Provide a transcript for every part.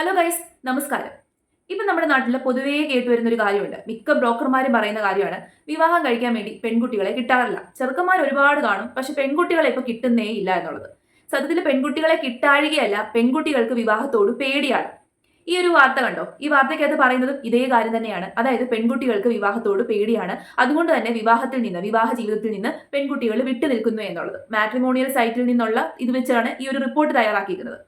Hello guys, നമസ്കാരം. ഇപ്പം നമ്മുടെ നാട്ടിൽ പൊതുവേ കേട്ടുവരുന്ന ഒരു കാര്യമുണ്ട്. മിക്ക ബ്രോക്കർമാരും പറയുന്ന കാര്യമാണ്, വിവാഹം കഴിക്കാൻ വേണ്ടി പെൺകുട്ടികളെ കിട്ടാറില്ല. ചെറുക്കന്മാർ ഒരുപാട് കാണും, പക്ഷെ പെൺകുട്ടികളെ ഇപ്പൊ കിട്ടുന്നേ ഇല്ല എന്നുള്ളത്. സത്യത്തിൽ പെൺകുട്ടികളെ കിട്ടാഴികയല്ല, പെൺകുട്ടികൾക്ക് വിവാഹത്തോട് പേടിയാണ്. ഈ ഒരു വാർത്ത കണ്ടോ? ഈ വാർത്തയ്ക്കകത്ത് പറയുന്നതും ഇതേ കാര്യം തന്നെയാണ്. അതായത് പെൺകുട്ടികൾക്ക് വിവാഹത്തോട് പേടിയാണ്. അതുകൊണ്ട് തന്നെ വിവാഹ ജീവിതത്തിൽ നിന്ന് പെൺകുട്ടികൾ വിട്ടു നിൽക്കുന്നു എന്നുള്ളത് മാട്രിമോണിയൽ സൈറ്റിൽ നിന്നുള്ള ഇത് വെച്ചാണ് ഈ ഒരു റിപ്പോർട്ട് തയ്യാറാക്കിയിരിക്കുന്നത്.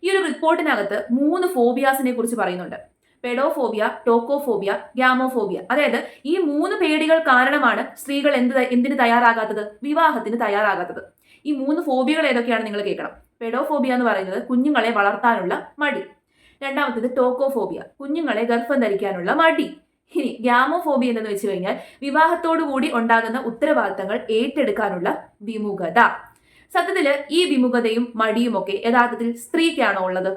ഈ ഒരു റിപ്പോർട്ടിനകത്ത് 3 ഫോബിയാസിനെ കുറിച്ച് പറയുന്നുണ്ട്. പെഡോഫോബിയ, ടോക്കോഫോബിയ, ഗ്യാമോഫോബിയ. അതായത് ഈ 3 പേടികൾ കാരണമാണ് സ്ത്രീകൾ എന്തിന് തയ്യാറാകാത്തത്, വിവാഹത്തിന് തയ്യാറാകാത്തത്. ഈ 3 ഫോബിയകൾ ഏതൊക്കെയാണ് നിങ്ങൾ കേൾക്കണം. പെഡോഫോബിയ എന്ന് പറയുന്നത് കുഞ്ഞുങ്ങളെ വളർത്താനുള്ള മടി. രണ്ടാമത്തേത് ടോക്കോഫോബിയ, കുഞ്ഞുങ്ങളെ ഗർഭം ധരിക്കാനുള്ള മടി. ഇനി ഗ്യാമോഫോബിയ എന്ന് വെച്ച് കഴിഞ്ഞാൽ വിവാഹത്തോടു കൂടി ഉണ്ടാകുന്ന ഉത്തരവാദിത്തങ്ങൾ ഏറ്റെടുക്കാനുള്ള വിമുഖത. സത്യത്തില് ഈ വിമുഖതയും മടിയും ഒക്കെ യഥാർത്ഥത്തിൽ സ്ത്രീക്കാണോ ഉള്ളത്?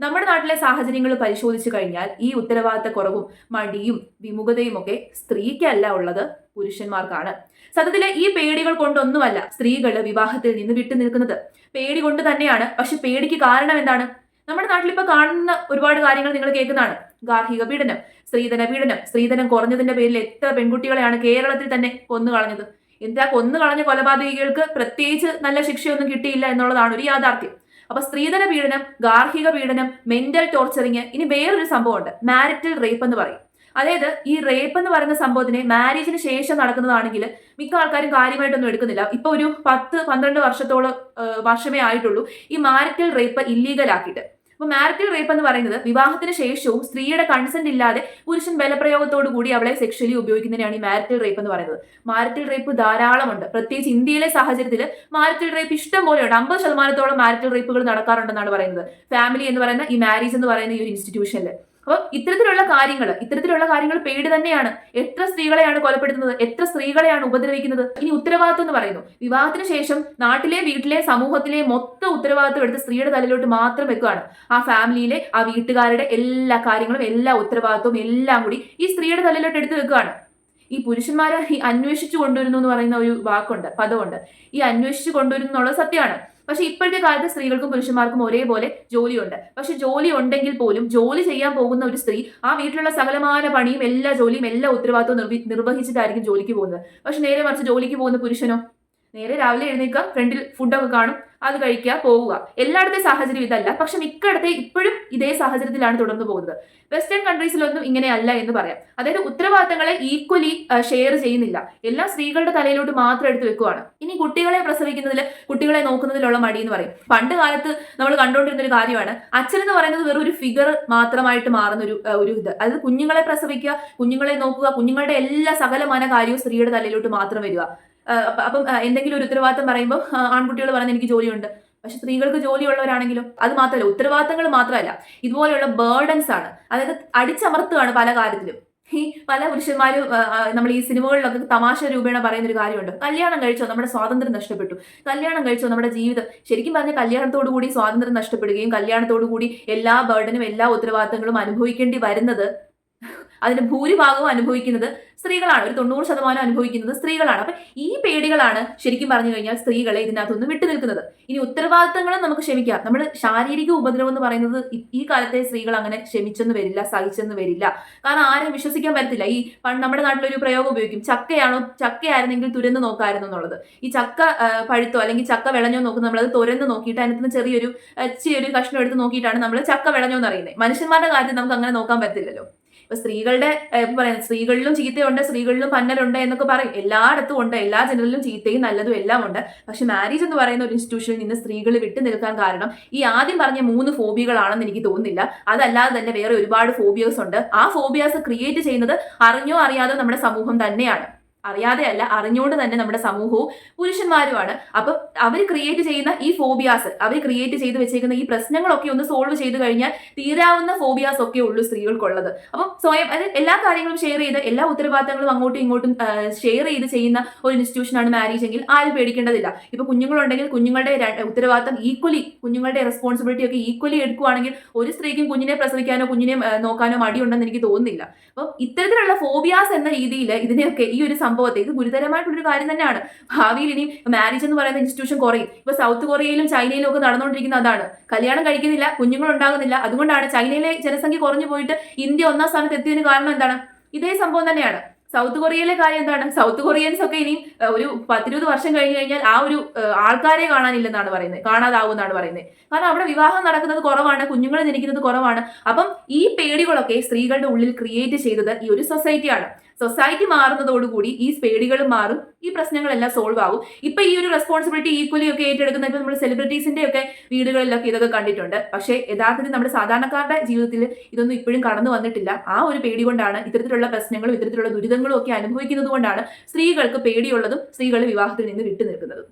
നമ്മുടെ നാട്ടിലെ സാഹചര്യങ്ങൾ പരിശോധിച്ചു കഴിഞ്ഞാൽ ഈ ഉത്തരവാദിത്തക്കുറവും മടിയും വിമുഖതയും ഒക്കെ സ്ത്രീക്കല്ല ഉള്ളത്, പുരുഷന്മാർക്കാണ്. സത്യത്തില് ഈ പേടികൾ കൊണ്ടൊന്നുമല്ല സ്ത്രീകൾ വിവാഹത്തിൽ നിന്ന് വിട്ടു നിൽക്കുന്നത്, പേടി കൊണ്ട് തന്നെയാണ്. പക്ഷെ പേടിക്ക് കാരണം എന്താണ്? നമ്മുടെ നാട്ടിൽ ഇപ്പൊ കാണുന്ന ഒരുപാട് കാര്യങ്ങൾ നിങ്ങൾ കേൾക്കുന്നതാണ്. ഗാർഹിക പീഡനം, സ്ത്രീധന പീഡനം, സ്ത്രീധനം കുറഞ്ഞതിന്റെ പേരിൽ എത്ര പെൺകുട്ടികളെയാണ് കേരളത്തിൽ തന്നെ കൊന്നു കളഞ്ഞത്. എന്താ, കൊന്നു കളഞ്ഞ കൊലപാതകികൾക്ക് പ്രത്യേകിച്ച് നല്ല ശിക്ഷയൊന്നും കിട്ടിയില്ല എന്നുള്ളതാണ് ഒരു യാഥാർത്ഥ്യം. അപ്പൊ സ്ത്രീധന പീഡനം, ഗാർഹിക പീഡനം, മെന്റൽ ടോർച്ചറിങ്, ഇനി വേറൊരു സംഭവമുണ്ട്, മാരിറ്റൽ റേപ്പ് എന്ന് പറയും. അതായത് ഈ റേപ്പ് എന്ന് പറയുന്ന സംഭവത്തിനെ മാരേജിന് ശേഷം നടക്കുന്നതാണെങ്കിൽ മിക്ക ആൾക്കാരും കാര്യമായിട്ടൊന്നും എടുക്കുന്നില്ല. ഇപ്പൊ ഒരു 10-12 വർഷമേ ആയിട്ടുള്ളൂ ഈ മാരിറ്റൽ റേപ്പ് ഇല്ലീഗൽ ആക്കിയിട്ട്. അപ്പൊ മാരിറ്റൽ റേപ്പ് എന്ന് പറയുന്നത് വിവാഹത്തിന് ശേഷവും സ്ത്രീയുടെ കൺസെന്റ് ഇല്ലാതെ പുരുഷൻ ബലപ്രയോഗത്തോടു കൂടി അവളെ സെക്ഷലി ഉപയോഗിക്കുന്നതിനാണ് ഈ മാരിറ്റൽ റേപ്പ് എന്ന് പറയുന്നത്. മാരിറ്റൽ റേപ്പ് ധാരാളമുണ്ട്. പ്രത്യേകിച്ച് ഇന്ത്യയിലെ സാഹചര്യത്തിൽ മാരിറ്റൽ റേപ്പ് ഇഷ്ടം പോലെയുണ്ട്. 50% മാരിറ്റൽ റേപ്പുകൾ നടക്കാറുണ്ടെന്നാണ് പറയുന്നത്. ഫാമിലി എന്ന് പറയുന്ന ഈ മാരേജ് എന്ന് പറയുന്ന ഈ ഒരു ഇൻസ്റ്റിറ്റ്യൂഷനിൽ. അപ്പൊ ഇത്തരത്തിലുള്ള കാര്യങ്ങൾ പേടി തന്നെയാണ്. എത്ര സ്ത്രീകളെയാണ് കൊലപ്പെടുത്തുന്നത്, എത്ര സ്ത്രീകളെയാണ് ഉപദ്രവിക്കുന്നത്. ഇനി ഉത്തരവാദിത്വം എന്ന് പറയുന്നു, വിവാഹത്തിന് ശേഷം നാട്ടിലെ, വീട്ടിലെ, സമൂഹത്തിലെ മൊത്തം ഉത്തരവാദിത്വം എടുത്ത് സ്ത്രീയുടെ തലയിലോട്ട് മാത്രം വെക്കുകയാണ്. ആ ഫാമിലിയിലെ, ആ വീട്ടുകാരുടെ എല്ലാ കാര്യങ്ങളും, എല്ലാ ഉത്തരവാദിത്വവും എല്ലാം കൂടി ഈ സ്ത്രീയുടെ തലയിലോട്ട് എടുത്ത് വെക്കുകയാണ്. ഈ പുരുഷന്മാരെ ഈ അന്വേഷിച്ചു കൊണ്ടുവരുന്നു എന്ന് പറയുന്ന ഒരു പദമുണ്ട്. ഈ അന്വേഷിച്ചു കൊണ്ടുവരുന്നു എന്നുള്ളത് സത്യമാണ്. പക്ഷെ ഇപ്പോഴത്തെ കാലത്ത് സ്ത്രീകൾക്കും പുരുഷന്മാർക്കും ഒരേപോലെ ജോലിയുണ്ട്. പക്ഷെ ജോലി ഉണ്ടെങ്കിൽ പോലും ജോലി ചെയ്യാൻ പോകുന്ന ഒരു സ്ത്രീ ആ വീട്ടിലുള്ള സകലമായ പണിയും എല്ലാ ജോലിയും എല്ലാ ഉത്തരവാദിത്വവും നിർവഹിച്ചിട്ടായിരിക്കും ജോലിക്ക് പോകുന്നത്. പക്ഷെ നേരെ മറിച്ച് ജോലിക്ക് പോകുന്ന പുരുഷനോ, നേരെ രാവിലെ എഴുന്നേൽക്കുക, ഫ്രണ്ടിൽ ഫുഡൊക്കെ കാണും, അത് കഴിക്കുക, പോവുക. എല്ലായിടത്തെ സാഹചര്യം ഇതല്ല, പക്ഷെ മിക്കയിടത്തെ ഇപ്പോഴും ഇതേ സാഹചര്യത്തിലാണ് തുടർന്നു പോകുന്നത്. വെസ്റ്റേൺ കൺട്രീസിലൊന്നും ഇങ്ങനെയല്ല എന്ന് പറയാം. അതായത് ഉത്തരവാദിത്തങ്ങളെ ഈക്വലി ഷെയർ ചെയ്യുന്നില്ല, എല്ലാം സ്ത്രീകളുടെ തലയിലോട്ട് മാത്രം എടുത്ത് വെക്കുവാണ്. ഇനി കുട്ടികളെ പ്രസവിക്കുന്നതിൽ, കുട്ടികളെ നോക്കുന്നതിലുള്ള മടി എന്ന് പറയും. പണ്ട് കാലത്ത് നമ്മൾ കണ്ടുകൊണ്ടിരുന്ന ഒരു കാര്യമാണ്, അച്ഛൻ എന്ന് പറയുന്നത് വെറും ഒരു ഫിഗർ മാത്രമായിട്ട് മാറുന്ന ഒരു ഇത്. അതായത് കുഞ്ഞുങ്ങളെ പ്രസവിക്കുക, കുഞ്ഞുങ്ങളെ നോക്കുക, കുഞ്ഞുങ്ങളുടെ എല്ലാ സകലമാന കാര്യവും സ്ത്രീയുടെ തലയിലോട്ട് മാത്രം വരിക. അപ്പം എന്തെങ്കിലും ഒരു ഉത്തരവാദിത്തം പറയുമ്പോൾ ആൺകുട്ടികൾ പറഞ്ഞ് എനിക്ക് ജോലിയുണ്ട്. പക്ഷെ സ്ത്രീകൾക്ക് ജോലിയുള്ളവരാണെങ്കിലും അത് മാത്രമല്ല, ഉത്തരവാദിത്തങ്ങൾ മാത്രമല്ല, ഇതുപോലെയുള്ള ബേർഡൻസ് ആണ്. അതായത് അടിച്ചമർത്തുകയാണ് പല കാര്യത്തിലും. ഈ പല പുരുഷന്മാരും നമ്മൾ ഈ സിനിമകളിലൊക്കെ തമാശ രൂപേണ പറയുന്ന ഒരു കാര്യമുണ്ട്, കല്യാണം കഴിച്ചോ നമ്മുടെ സ്വാതന്ത്ര്യം നഷ്ടപ്പെട്ടു, കല്യാണം കഴിച്ചോ നമ്മുടെ ജീവിതം. ശരിക്കും പറഞ്ഞ കല്യാണത്തോടു കൂടി സ്വാതന്ത്ര്യം നഷ്ടപ്പെടുകയും കല്യാണത്തോടു കൂടി എല്ലാ ബേർഡനും എല്ലാ ഉത്തരവാദിത്തങ്ങളും അനുഭവിക്കേണ്ടി വരുന്നത്, അതിന്റെ ഭൂരിഭാഗവും അനുഭവിക്കുന്നത് സ്ത്രീകളാണ്. ഒരു 90% അനുഭവിക്കുന്നത് സ്ത്രീകളാണ്. അപ്പൊ ഈ പേടികളാണ് ശരിക്കും പറഞ്ഞു കഴിഞ്ഞാൽ സ്ത്രീകളെ ഇതിനകത്തൊന്നും വിട്ടു നിൽക്കുന്നത്. ഇനി ഉത്തരവാദിത്തങ്ങളും നമുക്ക് ക്ഷമിക്കാം. നമ്മൾ ശാരീരിക ഉപദ്രവം എന്ന് പറയുന്നത് ഈ കാലത്തെ സ്ത്രീകൾ അങ്ങനെ ക്ഷമിച്ചെന്ന് വരില്ല, സഹിച്ചെന്ന് വരില്ല. കാരണം ആരും വിശ്വസിക്കാൻ പറ്റത്തില്ല. ഈ നമ്മുടെ നാട്ടിലൊരു പ്രയോഗം ഉപയോഗിക്കും, ചക്കയായിരുന്നെങ്കിൽ തുരന്ന് നോക്കായിരുന്നു എന്നുള്ളത്. ഈ ചക്ക പഴുത്തോ അല്ലെങ്കിൽ ചക്ക വിളഞ്ഞോ നോക്കുന്നത് നമ്മളത് തുരന്ന് നോക്കിയിട്ട് അതിനകത്ത് ചെറിയൊരു കഷ്ണം എടുത്ത് നോക്കിയിട്ടാണ് നമ്മൾ ചക്ക വിളഞ്ഞോ എന്ന് അറിയുന്നത്. മനുഷ്യന്മാരുടെ കാര്യത്തിൽ നമുക്ക് അങ്ങനെ നോക്കാൻ പറ്റില്ലല്ലോ. ഇപ്പൊ സ്ത്രീകളുടെ പറയാം, സ്ത്രീകളിലും ചീത്തയുണ്ട്, സ്ത്രീകളിലും പന്നലുണ്ട് എന്നൊക്കെ പറയും. എല്ലായിടത്തും ഉണ്ട്, എല്ലാ ജനറിലും ചീത്തയും നല്ലതും എല്ലാം ഉണ്ട്. പക്ഷെ മാരേജ് എന്ന് പറയുന്ന ഒരു ഇൻസ്റ്റിറ്റ്യൂഷനിൽ നിന്ന് സ്ത്രീകൾ വിട്ടു നിൽക്കാൻ കാരണം ഈ ആദ്യം പറഞ്ഞ 3 ഫോബിയകളാണെന്ന് എനിക്ക് തോന്നുന്നില്ല. അതല്ലാതെ തന്നെ വേറെ ഒരുപാട് ഫോബിയാസ് ഉണ്ട്. ആ ഫോബിയാസ് ക്രിയേറ്റ് ചെയ്യുന്നത് അറിഞ്ഞോ അറിയാതോ നമ്മുടെ സമൂഹം തന്നെയാണ്. അറിയാതെ അല്ല, അറിഞ്ഞുകൊണ്ട് തന്നെ നമ്മുടെ സമൂഹവും പുരുഷന്മാരുമാണ്. അപ്പൊ അവർ ക്രിയേറ്റ് ചെയ്യുന്ന ഈ ഫോബിയാസ്, അവർ ക്രിയേറ്റ് ചെയ്ത് വെച്ചേക്കുന്ന ഈ പ്രശ്നങ്ങളൊക്കെ ഒന്ന് സോൾവ് ചെയ്ത് കഴിഞ്ഞാൽ തീരാവുന്ന ഫോബിയാസ് ഒക്കെ ഉള്ളൂ സ്ത്രീകൾക്കുള്ളത്. അപ്പം സ്വയം എല്ലാ കാര്യങ്ങളും ഷെയർ ചെയ്ത് എല്ലാ ഉത്തരവാദിത്തങ്ങളും അങ്ങോട്ടും ഇങ്ങോട്ടും ഷെയർ ചെയ്ത് ചെയ്യുന്ന ഒരു ഇൻസ്റ്റിറ്റ്യൂഷനാണ് മാരേജ് എങ്കിൽ ആരും പേടിക്കേണ്ടതില്ല. ഇപ്പൊ കുഞ്ഞുങ്ങളുണ്ടെങ്കിൽ കുഞ്ഞുങ്ങളുടെ ഉത്തരവാദിത്തം ഈക്വലി, കുഞ്ഞുങ്ങളുടെ റെസ്പോൺസിബിലിറ്റി ഒക്കെ ഈക്വലി എടുക്കുവാണെങ്കിൽ ഒരു സ്ത്രീക്കും കുഞ്ഞിനെ പ്രസവിക്കാനോ കുഞ്ഞിനെ നോക്കാനോ മടിയുണ്ടെന്ന് എനിക്ക് തോന്നുന്നില്ല. അപ്പം ഇത്തരത്തിലുള്ള ഫോബിയാസ് എന്ന രീതിയിൽ ഇതിനെയൊക്കെ ഈ ഒരു സംഭവത്തെ, ഇത് ഗുരുതരമായിട്ടുള്ളൊരു കാര്യം തന്നെയാണ്. ഭാവിയിൽ ഇനി മാരേജ് എന്ന് പറയുന്ന ഇൻസ്റ്റിറ്റ്യൂഷൻ കുറയും. ഇപ്പൊ സൗത്ത് കൊറിയയിലും ചൈനയിലും ഒക്കെ നടന്നുകൊണ്ടിരിക്കുന്ന അതാണ്. കല്യാണം കഴിക്കുന്നില്ല, കുഞ്ഞുങ്ങൾ ഉണ്ടാകുന്നില്ല. അതുകൊണ്ടാണ് ചൈനയിലെ ജനസംഖ്യ കുറഞ്ഞു പോയിട്ട് ഇന്ത്യ 1ാം സ്ഥാനത്ത് എത്തിയതിന് കാരണം എന്താണ്? ഇതേ സംഭവം തന്നെയാണ്. സൗത്ത് കൊറിയയിലെ കാര്യം എന്താണ്? സൗത്ത് കൊറിയൻസ് ഒക്കെ ഇനി ഒരു 10-20 വർഷം കഴിഞ്ഞു കഴിഞ്ഞാൽ ആ ഒരു ആൾക്കാരെ കാണാനില്ലെന്നാണ് പറയുന്നത്, കാണാതാവുമെന്നാണ് പറയുന്നത്. കാരണം അവിടെ വിവാഹം നടക്കുന്നത് കുറവാണ്, കുഞ്ഞുങ്ങൾ ജനിക്കുന്നത് കുറവാണ്. അപ്പം ഈ പേടികളൊക്കെ സ്ത്രീകളുടെ ഉള്ളിൽ ക്രിയേറ്റ് ചെയ്തത് ഈ ഒരു സൊസൈറ്റിയാണ്. സൊസൈറ്റി മാറുന്നതോടുകൂടി ഈ പേടികളും മാറും, ഈ പ്രശ്നങ്ങളെല്ലാം സോൾവ് ആവും. ഇപ്പൊ ഈ ഒരു റെസ്പോൺസിബിലിറ്റി ഈക്വലി ഒക്കെ ഏറ്റെടുക്കുന്ന ഇപ്പൊ നമ്മൾ സെലിബ്രിറ്റീസിന്റെ ഒക്കെ വീടുകളിലൊക്കെ ഇതൊക്കെ കണ്ടിട്ടുണ്ട്. പക്ഷേ യഥാർത്ഥത്തിൽ നമ്മുടെ സാധാരണക്കാരുടെ ജീവിതത്തിൽ ഇതൊന്നും ഇപ്പോഴും കടന്നു വന്നിട്ടില്ല. ആ ഒരു പേടി കൊണ്ടാണ് ഇത്തരത്തിലുള്ള പ്രശ്നങ്ങളും ഇത്തരത്തിലുള്ള ദുരിതങ്ങളും ഒക്കെ അനുഭവിക്കുന്നത് കൊണ്ടാണ് സ്ത്രീകൾക്ക് പേടിയുള്ളതും സ്ത്രീകൾ വിവാഹത്തിൽ നിന്ന് വിട്ടു നിൽക്കുന്നതും.